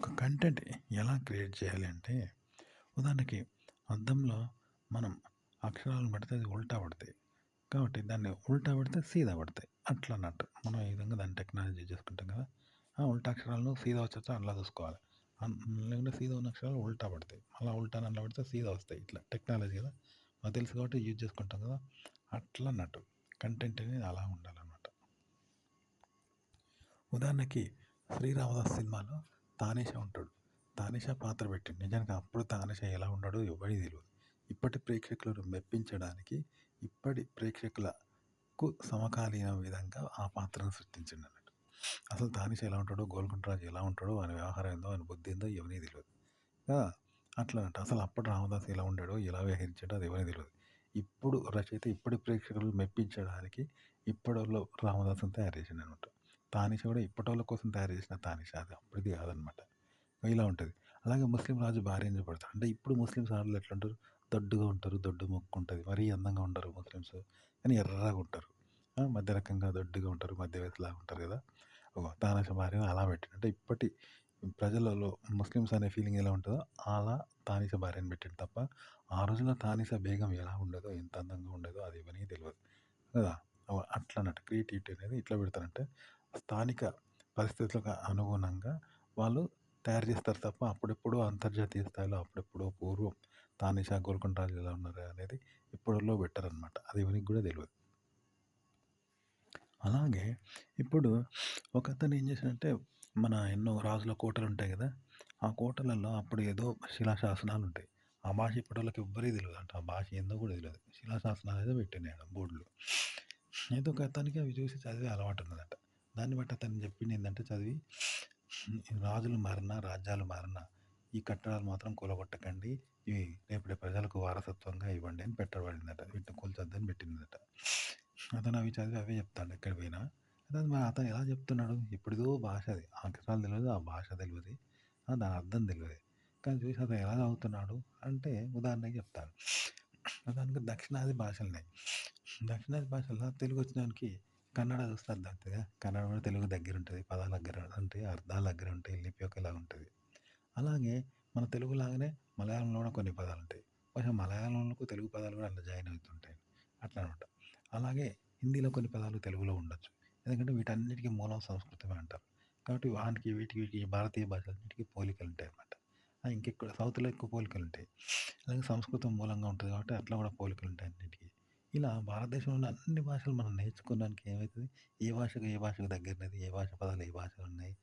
ఒక కంటెంట్ ఎలా క్రియేట్ చేయాలి అంటే, ఉదాహరణకి అద్దంలో మనం అక్షరాలను పెడితే అది ఉల్టా పడతాయి. కాబట్టి దాన్ని ఉల్టా పెడితే సీదా పడతాయి. అట్లా అన్నట్టు. మనం ఈ విధంగా దాన్ని టెక్నాలజీ చేసుకుంటాం కదా! ఆ ఉల్టా అక్షరాలను సీదా వచ్చేటట్టు అట్లా చూసుకోవాలి. లేకుంటే సీదా ఉన్న అక్షరాలు ఉల్టా పడతాయి. మళ్ళా ఉల్టాని అట్లా పెడితే సీదా వస్తాయి. ఇట్లా టెక్నాలజీ కదా! మనకు తెలుసు కాబట్టి యూజ్ చేసుకుంటాం కదా! అట్లా అన్నట్టు. కంటెంట్ అనేది అలా ఉండాలన్నమాట. ఉదాహరణకి 'శ్రీరామదాస్' సినిమాలో తానీషా ఉంటాడు. తానీషా పాత్ర పెట్టిండు. నిజానికి అప్పుడు తానీషా ఎలా ఉన్నాడో ఎవ్వడికి తెలవదు. ఇప్పటి ప్రేక్షకులను మెప్పించడానికి ఇప్పటి ప్రేక్షకులకు సమకాలీన విధంగా ఆ పాత్రను సృష్టించిండన్నట్టు. అసలు తానీషా ఎలా ఉంటాడో, గోల్కొండ రాజు ఎలా ఉంటాడో, ఆయన వ్యవహారం ఏందో, ఆయన బుద్ధి ఏందో ఎవనికి తెలవదు. ఆ! అట్లా అన్నట్టు. అసలు అప్పటి రామదాసు ఎలా ఉండాడో, ఎలా వ్యవహరించాడో అది ఎవరికి తెలవదు. ఇప్పుడు రచయిత ఇప్పటి ప్రేక్షకులను మెప్పించడానికి ఇప్పడోళ్ళు రామదాసుని తయారు చేసిండనమాట. తానిషా కూడా ఇప్పటోళ్ళ కోసం తయారు చేసిన తానిషా అది అప్పటిది కాదనమాట. ఇలా ఉంటది. అలాగే ముస్లిం రాజు భార్యను చూపెడతాడు. అంటే ఇప్పుడు ముస్లిమ్స్ ఆడోళ్ళు ఎట్లుంటారు? దొడ్డుగా ఉంటారు. దొడ్డు మొక్కు ఉంటది. మరీ అందంగా ఉండరు ముస్లిమ్స్. కానీ ఎర్రగా ఉంటారు. మధ్య రకంగా దొడ్డుగా ఉంటారు. మధ్య వయసులాగా ఉంటారు కదా! తానిషా భార్యను అలా పెట్టిండు. అంటే ఇప్పటి ప్రజలలో ముస్లిమ్స్ అనే ఫీలింగ్ ఎలా ఉంటదో అలా తానిషా భార్యను పెట్టిండు తప్ప, ఆ రోజుల్లో తానిషా బేగం ఎలా ఉండేదో, ఎంత అందంగా ఉండేదో అది ఎవరికీ తెలవదు కదా! అట్లా అన్నట్టు. క్రియేటివిటీ అనేది ఇట్లా పెడతారంటే స్థానిక పరిస్థితులకు అనుగుణంగా వాళ్ళు తయారు చేస్తారు తప్ప అప్పుడెప్పుడో అంతర్జాతీయ స్థాయిలో అప్పుడెప్పుడో పూర్వం తానిషా, గోల్కొండ రాజులు ఎలా ఉన్నారు అనేది ఇప్పటిలో పెట్టరనమాట. అది ఎవనికి కూడా తెలవదు. అలాగే ఇప్పుడు ఒకతను ఏం చేశాడంటే మన ఎన్నో రాజుల కోటలుంటాయి కదా! ఆ కోటలలో అప్పుడు ఏదో శిలాశాసనాలుంటాయి. ఆ భాష ఇప్పటోళ్ళకి ఎవ్వరికీ తెలవదంట. ఆ భాష ఏందో కూడా తెలవదు. శిలాశాసనాలు ఏదో పెట్టినాడు బోర్డులో. అయితే ఒక అతనికి అవి చూసి చదివే అలవాటు ఉన్నదట. దాన్ని బట్టి అతను చెప్పిందేందంటే చదివి రాజులు మారినా, రాజ్యాలు మారినా ఈ కట్టడాలు మాత్రం కూలగొట్టకండి. ఇవి రేపటి ప్రజలకు వారసత్వంగా ఇవ్వండి అని పెట్టబడిందట. వీటిని కూల్చొద్దని పెట్టిందట. అతను అవి చదివి అవే చెప్తాడు ఎక్కడికి పోయినా. అయితే మరి అతను ఎలా చెప్తున్నాడు? ఎప్పుడిదో భాష అది. ఆ అక్షరాలు తెలవదు, ఆ భాష తెలవదు, దాని అర్థం తెలవదు. కానీ చూసి అతను ఎలా చదువుతున్నాడు అంటే ఉదాహరణకి చెప్తాను. అతనికి దక్షిణాది భాషలున్నాయి. దక్షిణాది భాషల్లో తెలుగు వచ్చినోనికి కన్నడ చూస్తే అర్థమవుతదిగా. కన్నడ కూడా తెలుగు దగ్గరుంటది. పదాలు దగ్గర ఉంటాయి. అర్థాలు దగ్గర ఉంటాయి. లిపి ఒకేలాగా ఉంటది. అలాగే మన తెలుగు లాగానే మలయాళంలో కూడా కొన్ని పదాలుంటాయి. కొంచెం మలయాళంకు తెలుగు పదాలు కూడా అందులో జాయిన్ అవుతుంటాయి. అట్లా అనమాట. అలాగే హిందీలో కొన్ని పదాలు తెలుగులో ఉండొచ్చు. ఎందుకంటే వీటన్నిటికి మూలం సంస్కృతమే అంటారు. కాబట్టి వానికి వీటికి భారతీయ భాషలన్నిటికి పోలికలుంటాయన్నమాట. ఇంకెక్కడ సౌత్‌లో ఎక్కువ పోలికలుంటాయి. అలాగే సంస్కృతం మూలంగా ఉంటది కాబట్టి అట్లా కూడా పోలికలుంటాయి అన్నిటికి. ఇలా భారతదేశంలో ఉన్న అన్ని భాషలు మనం నేర్చుకోవడానికి ఏమైతది, ఏ భాషకు దగ్గరనది, ఏ భాష పదాలు ఏ భాషలో ఉన్నాయి,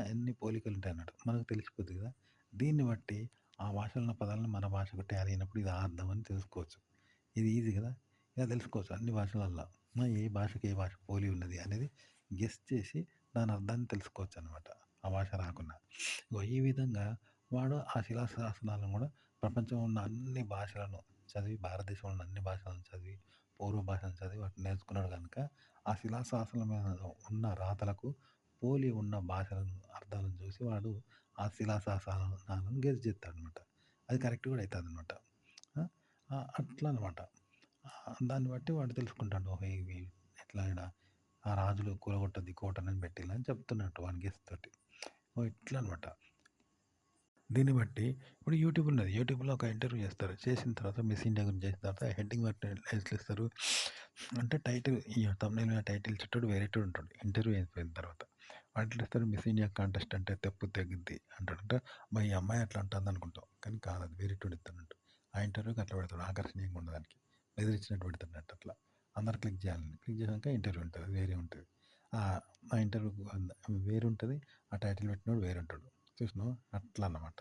అన్ని పోలికలుంటాయన్నమాట. మనకు తెలిసిపోద్ది కదా! దీన్ని బట్టి ఆ భాషలో ఉన్న పదాలను మన భాషకు టాలీ అయినప్పుడు ఇది ఆ అర్థం అని తెలుసుకోవచ్చు. ఇది ఈజీ కదా! ఇలా తెలుసుకోవచ్చు అన్ని భాషలల్ల. ఏ భాషకి ఏ భాష పోలి ఉన్నది అనేది గెస్ చేసి దాని అర్థాన్ని తెలుసుకోవచ్చనమాట. ఆ భాష రాకున్నా. ఈ విధంగా వాడు ఆ శిలాశాసనాలను కూడా ప్రపంచంలో ఉన్న అన్ని భాషలను చదివి, భారతదేశంలో ఉన్న అన్ని భాషలను చదివి, పూర్వ భాషలను చదివి వాటిని నేర్చుకున్నాడు గనుక, ఆ శిలాశాసనాల మీద ఉన్న రాతలకు పోలి ఉన్న భాషలను, అర్థాలను చూసి వాడు ఆ శిలాశాసనాలను గెస్ చేస్తాడనమాట. అది కరెక్ట్ కూడా అయితదనమాట. ఆ! అట్లా అనమాట. దాన్ని బట్టి వాడు తెలుసుకుంటాడు. ఓహో! ఇవి ఎట్లా ఈడ ఆ రాజులు కూలగొట్టది కోటలని పెట్టిల్లని చెప్తున్నట్టు వాని గెస్ తోటి. ఓహ్! ఇట్లా అనమాట. దీన్ని బట్టి ఇప్పుడు యూట్యూబ్ ఉన్నది. యూట్యూబ్‌లో ఒక ఇంటర్వ్యూ చేస్తారు. చేసిన తర్వాత మిస్ ఇండియా గురించి చేసిన తర్వాత హెడ్డింగ్ బట్టి ఎట్లా ఇస్తారు అంటే టైటిల్ ఈ థంబ్‌నెయిల్ మీద టైటిల్ ఇచ్చేటోడు వేరేటోడు ఉంటాడు. ఇంటర్వ్యూ అయిపోయిన తర్వాత. వాడు ఎట్లా ఇస్తారు మిస్ ఇండియా కాంటెస్ట్ అంటే తెప్పు తెగిద్ది అంటాడు. అంటే అబ్బా! ఈ అమ్మాయి అట్లా అంటుంది అనుకుంటాం. కానీ కాదు అది వేరేటోడు ఇత్తన్నట్టు. ఆ ఇంటర్వ్యూకి అట్లా పెడతాడు. ఆకర్షణీయంగా ఉండడానికి. బెదిరించినట్టు పెడతాడన్నట్టు అట్లా. అందరూ క్లిక్ చేయాలని. క్లిక్ చేసాక ఇంటర్వ్యూ ఉంటది. అది వేరే ఉంటది. ఆ ఇంటర్వ్యూ వేరే ఉంటది. ఆ టైటిల్ పెట్టినోడు వేరే ఉంటాడు. చూసినావా? అట్లా అన్నమాట.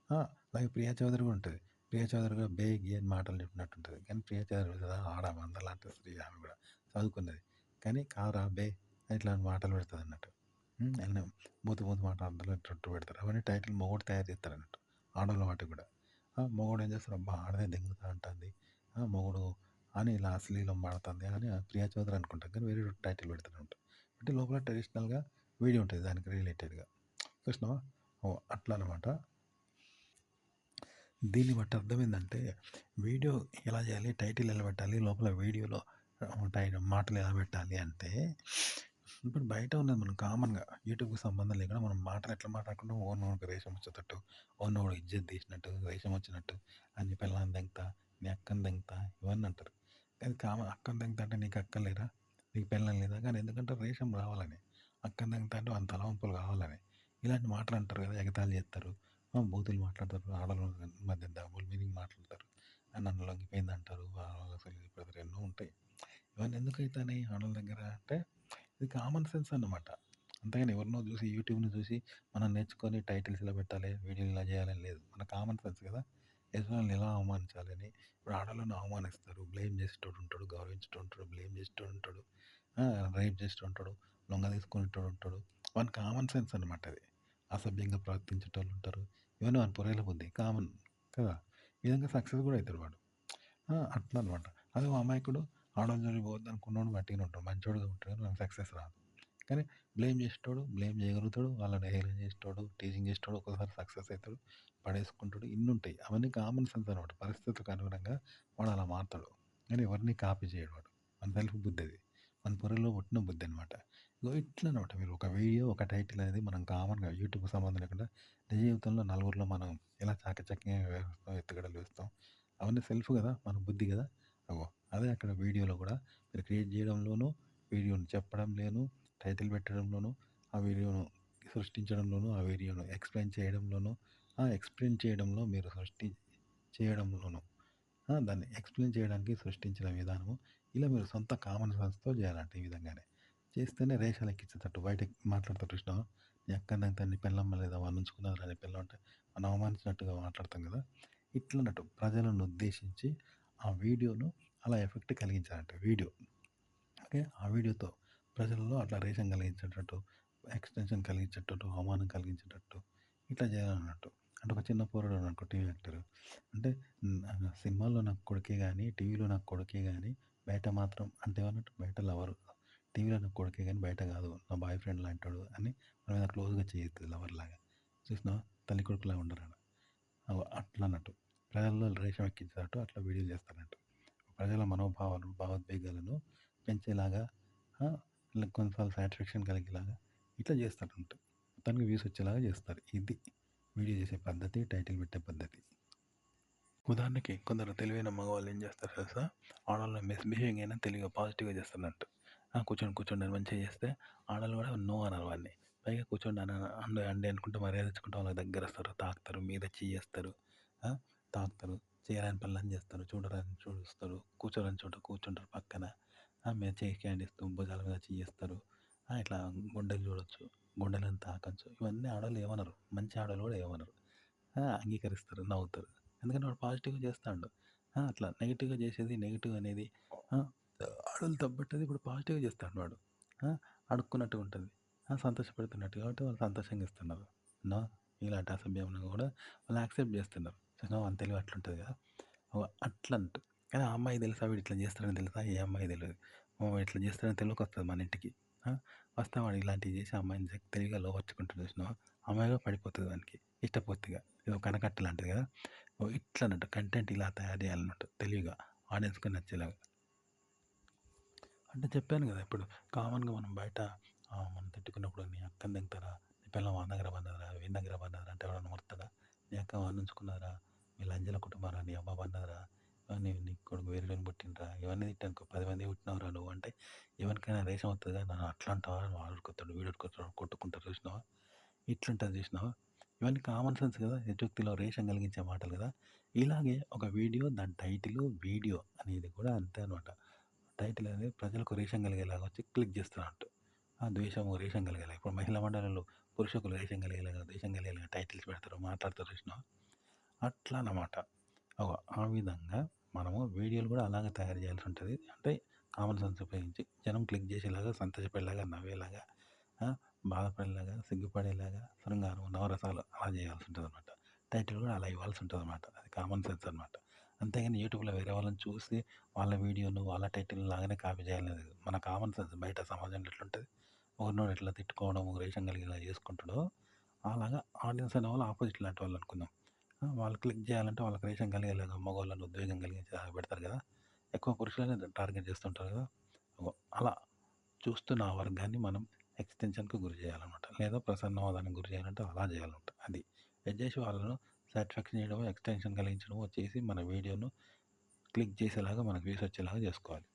అలాగే ప్రియా చౌదరి కూడా ఉంటది. ప్రియా చౌదరి కూడా బే, గే అని మాటలు చెప్పినట్టుంటది. కానీ ప్రియా చౌదరి కదా ఆడమె అందరిలాంటి స్త్రీ ఆమె కూడా చదువుకున్నది. కానీ కాదురా బే ఇట్లాంటి మాటలు పెడతదన్నట్టు. అన్నీ బూతు బూతు మాటలు అర్థమయ్యేటట్టు పెడతారు. అవన్నీ టైటిల్ మొగోడు తయారు చేస్తాడన్నట్టు. ఆడోళ్ళ వాటికి కూడా. మొగోడు ఏం చేస్తాడు అబ్బా! ఆడదే దెంగుతా అంటుంది. మొగుడు అని ఇలా అశ్లీలం పాడుతుంది అని ప్రియా చౌదరి అనుకుంటాం. కానీ వేరే టైటిల్ పెడతాడన్నమాట. అంటే లోపల ట్రెడిషనల్‌గా వీడియో ఉంటది దానికి రిలేటెడ్‌గా. చూసినావా? ఓహ్! అట్లా అనమాట. దీన్ని బట్టి అర్థమైందంటే వీడియో ఎలా చేయాలి, టైటిల్ ఎలా పెట్టాలి, లోపల వీడియోలో మాటలు ఎలా పెట్టాలి అంటే ఇప్పుడు బయట ఉన్నది మనం కామన్‌గా యూట్యూబ్‌కి సంబంధం లేకుండా మనం మాటలు ఎట్లా మాట్లాడుకుంటాం ఓనోనికి రేషం వచ్చేటట్టు, ఓనోడు ఇజ్జత్ తీసినట్టు, రేషం వచ్చినట్టు, నీ పెళ్ళాన్ని దెంగతా, నీ అక్కని దెంగతా ఇవన్నీ అంటారు. కానీ అక్కని దెంగతా అంటే నీకు అక్క లేరా? నీకు పెళ్ళాం లేదా? కానీ ఎందుకంటే రేషం రావాలని. అక్కని దెంగతా అంటే అంత తలవంపులు కావాలని. ఇలాంటి మాటలు అంటారు కదా! ఎగతాళి చేస్తారు. బూతులు మాట్లాడతారు. ఆడోళ్ళ మధ్య డబుల్ మీనింగ్ మాట్లాడతారు. నన్ను లొంగిపోయిందంటారు. అసలు బ్రదర్ ఎన్నో ఉంటాయి. ఇవన్నీ ఎందుకైతున్నాయి ఆడోళ్ళ దగ్గర అంటే ఇది కామన్ సెన్స్ అన్నమాట. అంతేగాని ఎవరినో చూసి యూట్యూబ్‌ని చూసి మనం నేర్చుకొని టైటిల్స్ ఇలా పెట్టాలి, వీడియోలు ఇలా చేయాలని లేదు. మన కామన్ సెన్స్ కదా! ఎదుటోళ్ళని ఎలా అవమానించాలని. ఇప్పుడు ఆడోళ్ళని అవమానిస్తారు. బ్లేమ్ చేసేటోడు ఉంటాడు, గౌరవించేటోడు ఉంటాడు, బ్లేమ్ చేసేటోడు ఉంటాడు. ఆ! రేప్ చేసేటోడు ఉంటాడు, లొంగ తీసుకునేటోడు ఉంటాడు. వాని కామన్ సెన్స్ అన్నమాట అది. అసభ్యంగా ప్రవర్తించేటోళ్ళు ఉంటారు. ఇవన్నీ వాని పుర్రెల బుద్ధి కామన్ కదా! ఈ విధంగా సక్సెస్ కూడా అయితాడు వాడు. అట్లా అనమాట. అదే ఓ అమాయకుడు ఆడోళ్ళ జోలికి పోవద్దనుకున్నోడు వట్టిగానే ఉంటాడు. మంచోడుగా ఉంటాడు కానీ వానికి సక్సెస్ రాదు. కానీ బ్లేమ్ చేసేటోడు, బ్లేమ్ చేయగలుగుతాడు. వాళ్ళని హేళన చేసేటోడు, టీజింగ్ చేసేటోడు ఒక్కోసారి సక్సెస్ అయితాడు. పడేసుకుంటాడు. ఇన్నుంటాయి. అవన్నీ కామన్ సెన్స్ అనమాట. పరిస్థితులకు అనుగుణంగా వాడు అలా మారతాడు. కానీ ఎవరిని కాపీ చేయడు వాడు. మన సెల్ఫ్ బుద్ధి అది. మన బుర్రలో పుట్టిన బుద్ధి అనమాట. ఇగో ఇట్లా అనమాట మీరు ఒక వీడియో, ఒక టైటిల్ అనేది మనం కామన్‌గా యూట్యూబ్‌కి సంబంధం లేకుండా నిజ జీవితంలో నలుగురిలో మనం ఎలా చాకచక్యంగా వ్యవహరిస్తాం, ఎత్తుగడలు వేస్తాం. అవన్నీ సెల్ఫ్ గదా! మన బుద్ధి గదా! అగో అదే అక్కడ వీడియోలో గూడా మీరు క్రియేట్ జేయడంలోనూ, వీడియోని చెప్పడంలోను, టైటిల్ పెట్టడంలోను, ఆ వీడియోను సృష్టించడంలోను, ఆ వీడియోను ఎక్స్‌ప్లెయిన్ చేయడంలోను, ఆ ఎక్స్‌ప్లెయిన్ చేయడంలో మీరు చేయడంలోను, దాన్ని ఎక్స్‌ప్లెయిన్ చేయడానికి సృష్టించిన విధానము, ఇలా మీరు సొంత కామన్ సెన్స్‌తో జేయాలంట ఈ విధంగానే. చేస్తేనే రేషాలెక్కించేటట్టు బయటకి మాట్లాడతారు చూసినావా? నీ అక్కనంత నీ పెళ్ళాం లేదా వాడినుంచుకున్నదిరా నీ పెళ్ళాం అంటే మనం అవమానించినట్టుగా మాట్లాడతాం గదా! ఇట్లన్నట్టు ప్రజలను ఉద్దేశించి ఆ వీడియోను అలా ఎఫెక్ట్ కలిగించాలంట వీడియో. ఓకే. ఆ వీడియోతో ప్రజలలో అట్లా రేషం కలిగించేటట్టు, ఎక్స్‌టెన్షన్ కలిగించేటట్టు, అవమానం కలిగించేటట్టు ఇట్లా చేయాలన్నట్టు. అంటే ఒక చిన్న పోరాడనుకో టీవీ యాక్టర్. అంటే సినిమాల్లో నాకు కొడుకే గాని, టీవీలో నాకు కొడుకే గాని, బయట మాత్రం అంటే ఏమన్నట్టు బయట లవరు. టీవీలో నాకు కొడుకే గాని బయట కాదు. నా బాయ్ ఫ్రెండ్ లాంటోడు అని మన మీద క్లోజ్‌గా చేయొత్తది లవర్‌లాగా. చూసినావా? తల్లి కొడుకులాగా ఉండరాడ. అట్లన్నట్టు. ప్రజల్లో రేషం ఎక్కించేటట్టు అట్లా వీడియోలు చేస్తారన్నట్టు. ప్రజల మనోభావాలు, భావోద్వేగాలను పెంచేలాగా ఆ! కొన్నిసార్లు సాటిస్ఫాక్షన్ కలిగేలాగా ఇట్లా చేస్తారన్నట్టు. మొత్తానికి వ్యూస్ వచ్చేలాగా చేస్తారు. ఇది వీడియో చేసే పద్ధతి, టైటిల్ పెట్టే పద్ధతి. ఉదాహరణకి కొందరు తెలివైన మగవాళ్ళు ఏం చేస్తారు తెలుసా? ఆడోళ్ళని మిస్‌బిహేవింగ్ అయినా తెలివిగా పాజిటివ్‌గా చేస్తారన్నట్టు. కూర్చోండి, కూర్చోండి అని మంచిగా చేస్తే ఆడోళ్ళు కూడా నో అనరు వాడిని. పైగా కూర్చోండి అండి అండి అనుకుంటూ మర్యాద ఇచ్చుకుంటూ వాళ్ళ దగ్గరొస్తారు, తాకుతారు, మీద చెయ్యేస్తారు. ఆ! తాకుతారు, చేయరాని పనులన్నీ చేస్తారు, చూడరాని చూస్తారు, కూర్చోరాని చోట కూర్చుంటారు పక్కన. మీద చెయ్యికి హ్యాండ్ ఇస్తూ భుజాల మీద చెయ్యేస్తారు. ఇట్లా గుండెలు చూడొచ్చు, గుండెలను తాకొచ్చు. ఇవన్నీ ఆడోళ్ళు ఏమనరు. మంచి ఆడోళ్ళు కూడా ఏమనరు. అంగీకరిస్తారు, నవ్వుతారు. ఎందుకంటే వాడు పాజిటివ్‌గా చేస్తాండు. అట్లా నెగెటివ్‌గా చేసేది, నెగెటివ్ అనేది ఆ! ఆడోళ్ళు తప్పట్టది ఇప్పుడు పాజిటివ్‌గా చేస్తాండు వాడు. ఆ! అడుక్కున్నట్టుగా ఉంటది. సంతోషపెడుతున్నట్టు కాబట్టి వాళ్ళు సంతోషంగా ఇస్తున్నారు. నో ఇలాంటి అసభ్యమును కూడా వాళ్ళు యాక్సెప్ట్ చేస్తున్నారు. చూసినావా వాని తెలివి అట్లుంటది కదా! అట్లంట. కానీ ఆ అమ్మాయికి తెలుసా వీడు ఇట్లా చేస్తాడని తెలుసా? ఏ అమ్మాయికి తెలవదు. ఇట్లా చేస్తాడని తెలవకొస్తది మన ఇంటికి. ఆ! వస్తే వాడు ఇలాంటివి చేసి ఆ అమ్మాయిని తెలివిగా లోబర్చుకుంటాడు చూసినావా? ఆ అమ్మాయి కూడా పడిపోతది వానికి ఇష్టపూర్తిగా. ఇదో కనకట్ట లాంటిది కదా! ఇట్లన్నట్టు కంటెంట్ ఇలా తయారు చేయాలన్నట్టు తెలివిగా ఆడియన్స్‌కి నచ్చేలాగా. అంటే చెప్పాను గదా! ఇప్పుడు కామన్‌గా మనం బయట మనం తిట్టుకున్నప్పుడు నీ అక్కని దెంగతారా? నీ పెళ్ళాం వాని దగ్గర పన్నదిరా, వీని దగ్గర పన్నదిరా అంటే ఎవడన్నా ఓర్తాడా? నీ అక్క వాడినుంచుకున్నదిరా, మీ లంజల కుటుంబరా, నీ అవ్వ పన్నదిరా, నీ కొడుకు వేరేటోన్ని పుట్టిండ్రా, ఇవన్నీ తిట్టానుకో 10 మందికి పుట్టినవురా నువ్వు అంటే ఎవరికైనా రేషం వత్తది కదా! నన్ను అట్లా అంటావా? వాడు ఉరుకుతాడు, వీడు ఉరుకుతాడు, కొట్టుకుంటారు చూసినావా? ఇట్లుంటది చూసినావా? ఇవన్నీ కామన్ సెన్స్ గదా! ఎదుక్తిలో రేషం కలిగించే మాటలు గదా! ఇలాగే ఒక వీడియో దాని టైటిలు, వీడియో అనేది కూడా అంతే అనమాట. టైటిల్ అనేది ప్రజలకు రేషం కలిగేలాగా వచ్చి క్లిక్ చేస్తున్నట్టు. ద్వేషము, రేషం కలిగేలాగా. ఇప్పుడు మహిళా మండలిలో పురుషులకు రేషం కలిగేలాగా, ద్వేషం కలిగేలాగా టైటిల్స్ పెడతారు, మాట్లాడతారు చూసినావా? అట్లా అన్నమాట. ఆ విధంగా మనము వీడియోలు కూడా అలాగే తయారు చేయాల్సి ఉంటది. అంటే కామన్ సెన్స్ ఉపయోగించి జనం క్లిక్ చేసేలాగా, సంతోషపడేలాగా, నవ్వేలాగా, ఆ! బాధపడేలాగా, సిగ్గుపడేలాగా, శృంగారం, నవరసాలు అలా చేయాల్సి ఉంటదనమాట. టైటిల్ కూడా అలా ఇవ్వాల్సి ఉంటదనమాట. అది కామన్ సెన్స్ అనమాట. అంతేగాని యూట్యూబ్‌లో వేరే వాళ్ళని చూసి వాళ్ళ వీడియోను, వాళ్ళ టైటిల్ లాగానే కాపీ చేయాలని లేదు. మన కామన్ సెన్స్ బయట సమాజంలో ఎట్లుంటది? ఒకరినోడు ఎట్లా తిట్టుకోవడం, రేషం కలిగేలా చేసుకుంటాడో, అలాగా ఆడియన్స్ అనేవాళ్ళు ఆపోజిట్ లాంటి వాళ్ళు అనుకుందాం. వాళ్ళు క్లిక్ చేయాలంటే వాళ్ళకి రేషం కలిగేలాగా మగవాళ్ళని ఉద్వేగం కలిగించేలాగా పెడతారు కదా! ఎక్కువ పురుషులనే టార్గెట్ చేస్తుంటారు కదా! అలా చూస్తున్న ఆ వర్గాన్ని మనం ఎక్స్‌టెన్షన్‌కి గురి చేయాలనమాట. లేదా ప్రసన్నవాదానికి గురి చేయాలంటే అలా చేయాలనమాట. అది. అది చేసి వాళ్ళను సాటిస్ఫాక్షన్ చేయడమో, ఎక్స్‌టెన్షన్ కలిగించడమో చేసి మన వీడియోను క్లిక్ చేసేలాగా మనకు వ్యూస్ వచ్చేలాగా చేసుకోవాలి.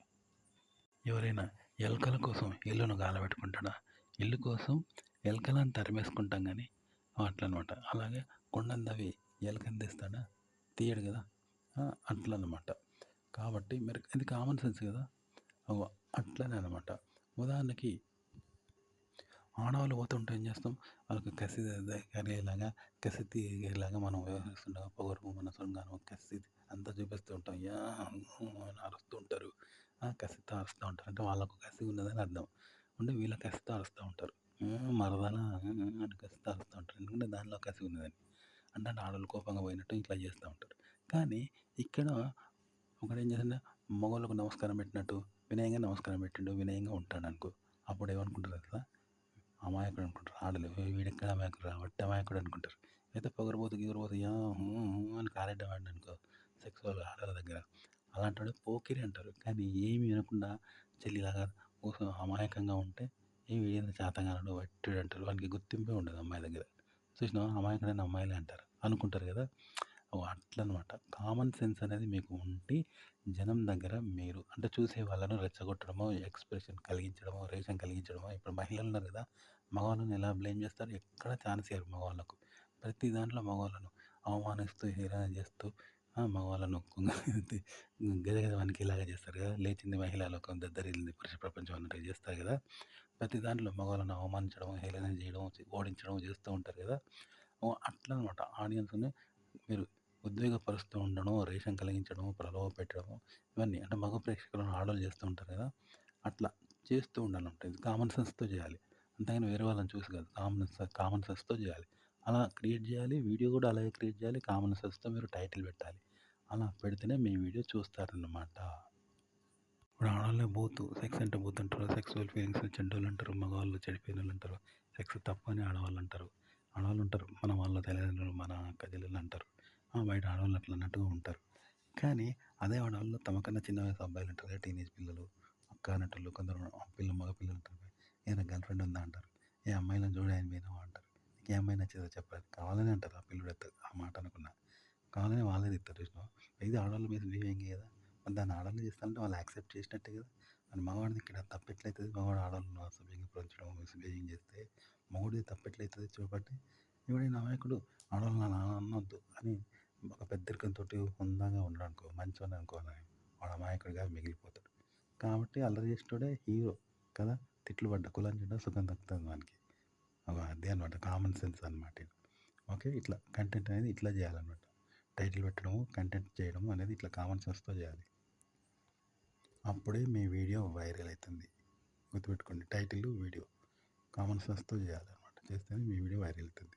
ఎవరైనా ఎలకల కోసం ఇల్లును గాలబెట్టుకుంటాడా? ఇల్లు కోసం ఎలకలను తరిమేసుకుంటాం గానీ అట్లనమాట. అలాగే కొండను తవ్వి ఎలకని తీస్తాడా? తీయడు గదా! అట్లనమాట. కాబట్టి మరి ఇది కామన్ సెన్స్ గదా! అగో అట్లనే అనమాట. ఉదాహరణకి ఆడవాళ్ళు పోతుంటే ఏం చేస్తాం? వాళ్ళకి కసి కలిగేలాగా, కసి తీగేలాగా మనం వ్యవహరిస్తుండగా పొగరు, మనసంగాను, కసి అంతా చూపిస్తూ ఉంటాం. యాహ్! హూ అని అరుస్తూ ఉంటారు. కసితో అరుస్తా ఉంటారు. అంటే వాళ్ళకు కసి ఉన్నదని అర్థం. అంటే వీళ్ళ కసితో అరుస్తా ఉంటారు. మరదలా అని కసితో అరుస్తా ఉంటారు. ఎందుకంటే దానిలో కసి ఉన్నదని. అంటే ఆడోళ్ళు కోపంగా పోయినట్టు ఇట్లా చేస్తా ఉంటారు. కానీ ఇక్కడ ఒకడేం చేసిండు మగోళ్ళకు నమస్కారం పెట్టినట్టు వినయంగా నమస్కారం పెట్టిండు. వినయంగా ఉంటాడనుకో. అప్పుడు ఏమనుకుంటారు తెలుసా? అమాయకుడు అనుకుంటారు. ఆడోళ్ళు వీడెక్కడ అమాయకుడురా వట్టి అమాయకుడు అనుకుంటారు. అయితే పొగరుబోతు గిగరుబోతు యాహ్! హూ! హూ! అని కాలడ్డ వాడిననుకో సెక్సువల్‌గా ఆడోళ్ళ దగ్గర. అలాంటోడు పోకిరి అంటారు. కానీ ఏమి వినకుండా చెల్లిలాగా అమాయకంగా ఉంటే వీడేంది చేతగానోడు వట్టిడు అంటారు. వానికి గుర్తింపే ఉండదు అమ్మాయి దగ్గర. చూసినావా అమాయకుడైన అమ్మాయిలే అంటారు. అనుకుంటారు కదా! అట్లనమాట. కామన్ సెన్స్ అనేది మీకు ఉండి జనం దగ్గర మీరు అంటే చూసే వాళ్ళను రెచ్చగొట్టడమో, ఎక్స్‌ప్రెషన్ కలిగించడమో, రేషం కలిగించడమో ఇప్పుడు మహిళలున్నారు కదా! మగవాళ్ళని ఎలా బ్లేమ్ చేస్తారు? ఎక్కడ ఛాన్స్ ఇయ్యరు మగవాళ్ళకు. ప్రతి దాంట్లో మగవాళ్ళను అవమానిస్తూ, హేళన చేస్తూ మగవాళ్ళను గజగజ వణికేలాగా చేస్తారు కదా! లేచింది మహిళా లోకం దద్దరిల్లింది పురుష ప్రపంచం అన్నట్టుగా చేస్తారు కదా! ప్రతి దాంట్లో మగవాళ్ళను అవమానించడం, హేళన చేయడం, ఓడించడం చేస్తూ ఉంటారు కదా! అట్లనమాట ఆడియన్స్‌ని మీరు ఉద్వేగపరుస్తూ ఉండడం, రేషం కలిగించడం, ప్రలోభ పెట్టడము ఇవన్నీ అంటే మగ ప్రేక్షకులను ఆడోళ్ళు చేస్తూ ఉంటారు కదా! అట్లా చేస్తూ ఉండాలన్నమాట. ఇది కామన్ సెన్స్‌తో చేయాలి. అంతేగాని వేరే వాళ్ళని చూసి కాదు. కామన్ సెన్స్‌తో చేయాలి. అలా క్రియేట్ చేయాలి. వీడియో కూడా అలాగే క్రియేట్ చేయాలి. కామన్ సెన్స్‌తో మీరు టైటిల్ పెట్టాలి. అలా పెడితేనే మీ వీడియో చూస్తారన్నమాట. ఇప్పుడు ఆడోళ్ళే బూతు. సెక్స్ అంటే బూత్ అంటారు. సెక్సువల్ ఫీలింగ్స్ చెడ్డోళ్ళంటారు. మగవాళ్ళు చెడిపోయినోళ్ళంటారు. సెక్స్ తప్పు అని ఆడవాళ్ళంటారు. ఆడవాళ్ళుంటారు. మన వాళ్ళ తల్లిదండ్రులు, మన అక్క చెల్లెళ్ళు అంటారు. బయట ఆడవాళ్ళు అట్లా అన్నట్టుగా ఉంటారు. కానీ అదే ఆడవాళ్ళు తమకన్నా చిన్న వయసు అబ్బాయిలుంటారు కదా! టీనేజ్ పిల్లలు, అక్క అనేటోళ్ళు కొందరు మగ పిల్లలు ఉంటారు. ఏదైనా గర్ల్ ఫ్రెండ్ ఉందా అంటారు. ఏ అమ్మాయిలను చూడు ఆయన పోయినావా అంటారు. నీకు ఏ అమ్మాయి నచ్చేదో చెప్పాలి. కావాలనే అంటారు ఆ పిల్లోడు ఆ మాట అనకున్నా. కావాలని వాళ్ళే తిడతారు చూసినావా? ఇది ఆడవాళ్ళ మీద బిహేవింగ్ కదా! మరి దాన్ని ఆడవాళ్ళు చేస్తారంటే వాళ్ళు యాక్సెప్ట్ చేసినట్టే కదా! మరి మగవాడిది ఇక్కడ తప్పెట్లయితది? మగవాడు ఆడవాళ్ళను అసభ్యంగా మిస్‌బిహేవింగ్ చేస్తే మొగుడిది తప్పెట్లయితది చూపండి? ఎవడైనా అమాయకుడు ఆడవాళ్ళని అలా అనొద్దు అని ఒక పెద్దరికంతోటి హుందాగా ఉన్నాడనుకో, మంచోడు అనుకోని వాడు అమాయకుడిగా మిగిలిపోతాడు. కాబట్టి అల్లరి చేసేటోడే హీరో కదా! తిట్లు పడ్డ కులం చెడ్డ సుఖం దక్కుతుంది వానికి. అదే అనమాట కామన్ సెన్స్ అనమాట ఇది. ఓకే. ఇట్లా కంటెంట్ అనేది ఇట్లా చేయాలన్నమాట. టైటిల్ పెట్టడము, కంటెంట్ చేయడము అనేది ఇట్లా కామన్ సెన్స్‌తో చేయాలి. అప్పుడే మీ వీడియో వైరల్ అయితుంది. గుర్తుపెట్టుకోండి టైటిల్, వీడియో కామన్ సెన్స్‌తో చేయాలన్నమాట. చేస్తేనే మీ వీడియో వైరల్ అవుతుంది.